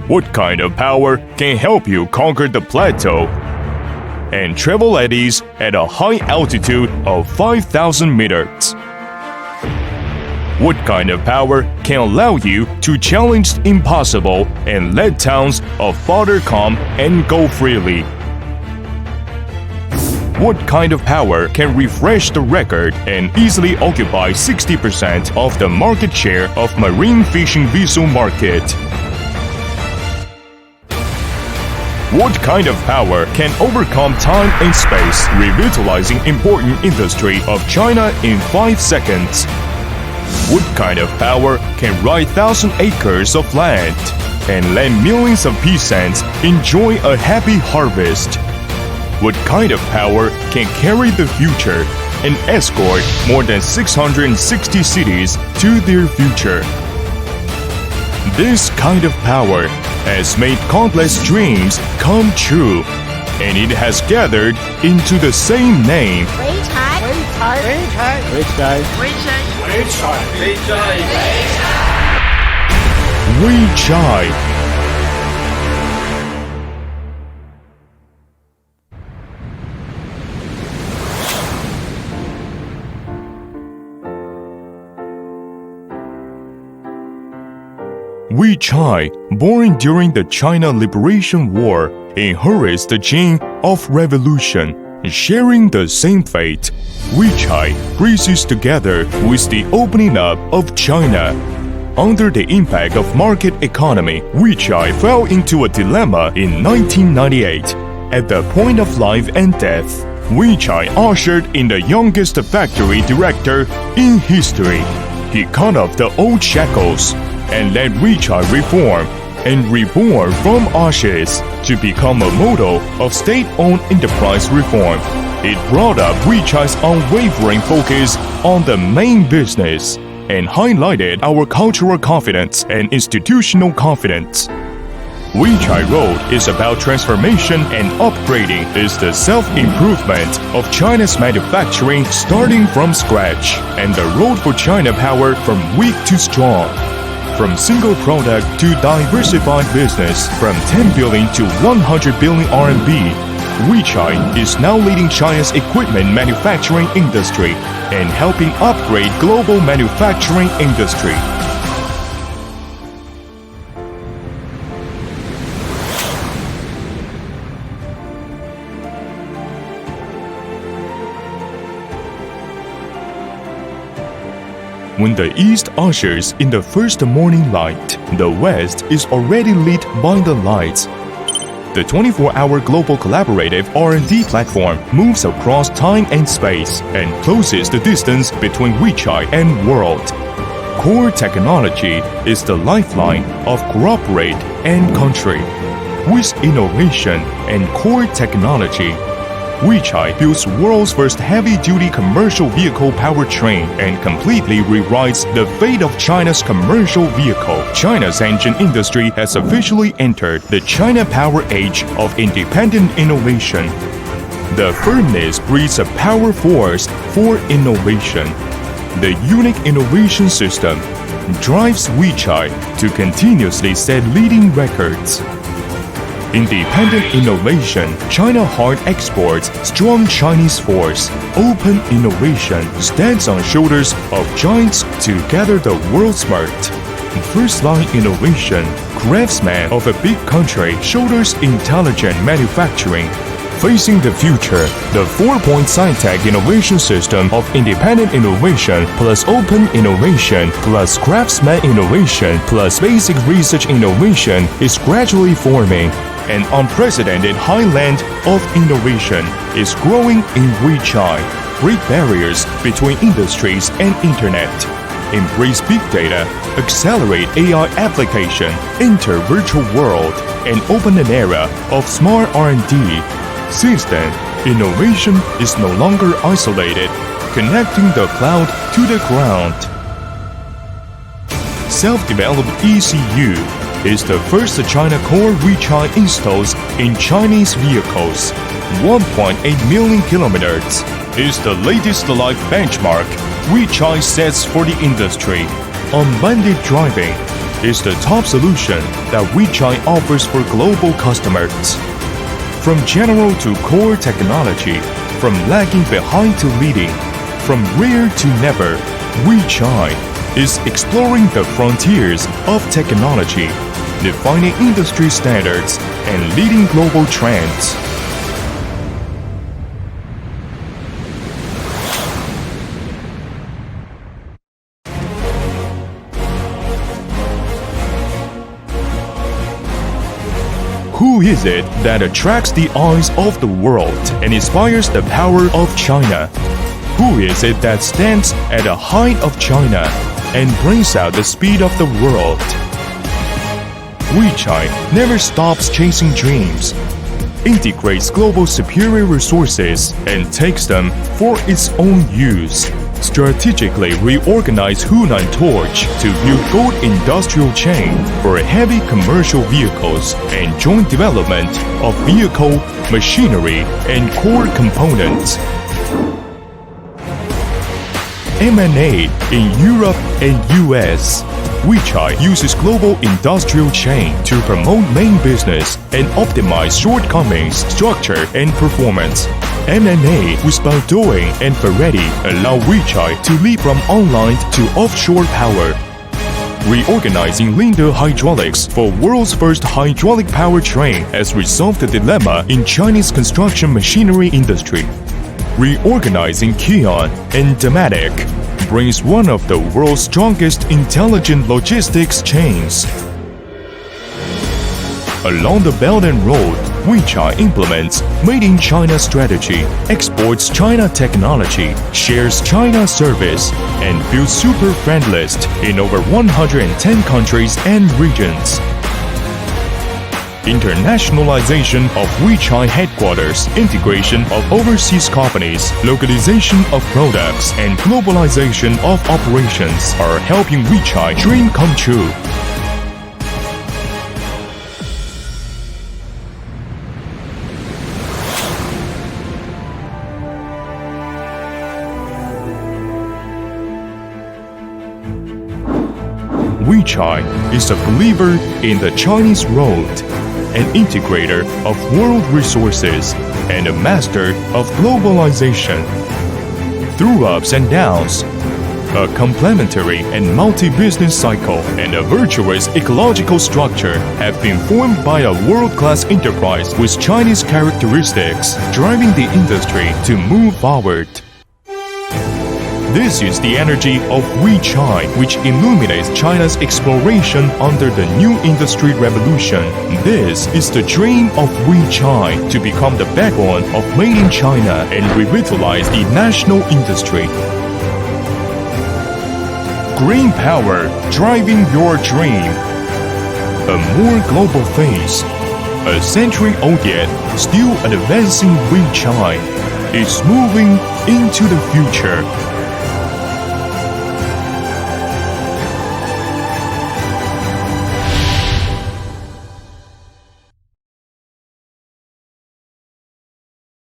What kind of power can help you conquer the plateau and travel at ease at a high altitude of 5,000 meters? What kind of power can allow you to challenge the impossible and let towns of further come and go freely? What kind of power can refresh the record and easily occupy 60% of the market share of marine fishing vessel market? What kind of power can overcome time and space, revitalizing important industry of China in 5 seconds? What kind of power can ride 1,000 acres of land and let millions of peasants enjoy a happy harvest? What kind of power can carry the future and escort more than 660 cities to their future? This kind of power has made countless dreams come true, and it has gathered into the same name. Weichai. Weichai, born during the China Liberation War, inherits the gene of revolution. Sharing the same fate, Weichai breezes together with the opening up of China. Under the impact of market economy, Weichai fell into a dilemma in 1998. At the point of life and death, Weichai ushered in the youngest factory director in history. He cut off the old shackles and led Weichai reform and reborn from ashes to become a model of state-owned enterprise reform. It brought up Weichai's unwavering focus on the main business and highlighted our cultural confidence and institutional confidence. Weichai Road is about transformation and upgrading. Is the self-improvement of China's manufacturing starting from scratch and the road for China power from weak to strong. From single product to diversified business, from 10 billion to 100 billion RMB, Weichai is now leading China's equipment manufacturing industry and helping upgrade global manufacturing industry. When the East ushers in the first morning light, the West is already lit by the lights. The 24-hour global collaborative R&D platform moves across time and space and closes the distance between Weichai and world. Core technology is the lifeline of corporate and country. With innovation and core technology, Weichai builds world's first heavy-duty commercial vehicle powertrain and completely rewrites the fate of China's commercial vehicle. China's engine industry has officially entered the China Power Age of independent innovation. The firmness breeds a power force for innovation. The unique innovation system drives Weichai to continuously set leading records. Independent innovation, China hard exports, strong Chinese force. Open innovation stands on shoulders of giants to gather the world's might. First-line innovation, craftsman of a big country shoulders intelligent manufacturing. Facing the future, the 4-point Sci-Tech innovation system of independent innovation plus open innovation plus craftsman innovation plus basic research innovation is gradually forming. An unprecedented highland of innovation is growing in Weichai. Break barriers between industries and internet. Embrace big data, accelerate AI application, enter virtual world, and open an era of smart R&D. Since then, innovation is no longer isolated, connecting the cloud to the ground. Self-developed ECU is the first China core Weichai installs in Chinese vehicles. 1.8 million kilometers is the latest life benchmark Weichai sets for the industry. Unbanded driving is the top solution that Weichai offers for global customers. From general to core technology, from lagging behind to leading, from rare to never, Weichai is exploring the frontiers of technology, defining industry standards and leading global trends. Who is it that attracts the eyes of the world and inspires the power of China? Who is it that stands at the height of China and brings out the speed of the world? Weichai never stops chasing dreams, integrates global superior resources and takes them for its own use. Strategically reorganize Hunan Torch to build gold industrial chain for heavy commercial vehicles and joint development of vehicle, machinery, and core components. M&A in Europe and US. Weichai uses global industrial chain to promote main business and optimize shortcomings, structure, and performance. M&A with Baldoing and Ferretti allow Weichai to leap from online to offshore power. Reorganizing Linde Hydraulics for world's first hydraulic powertrain has resolved the dilemma in Chinese construction machinery industry. Reorganizing Kion and Dematic brings one of the world's strongest intelligent logistics chains. Along the Belt and Road, Weichai implements Made in China strategy, exports China technology, shares China service, and builds super friend list in over 110 countries and regions. Internationalization of Weichai headquarters, integration of overseas companies, localization of products, and globalization of operations are helping Weichai dream come true. Weichai is a believer in the Chinese road, an integrator of world resources, and a master of globalization. Through ups and downs, a complementary and multi-business cycle and a virtuous ecological structure have been formed by a world-class enterprise with Chinese characteristics, driving the industry to move forward. This is the energy of Weichai, which illuminates China's exploration under the new industry revolution. This is the dream of Weichai to become the backbone of Made in China and revitalize the national industry. Green power driving your dream. A more global face. A century old yet still advancing Weichai is moving into the future.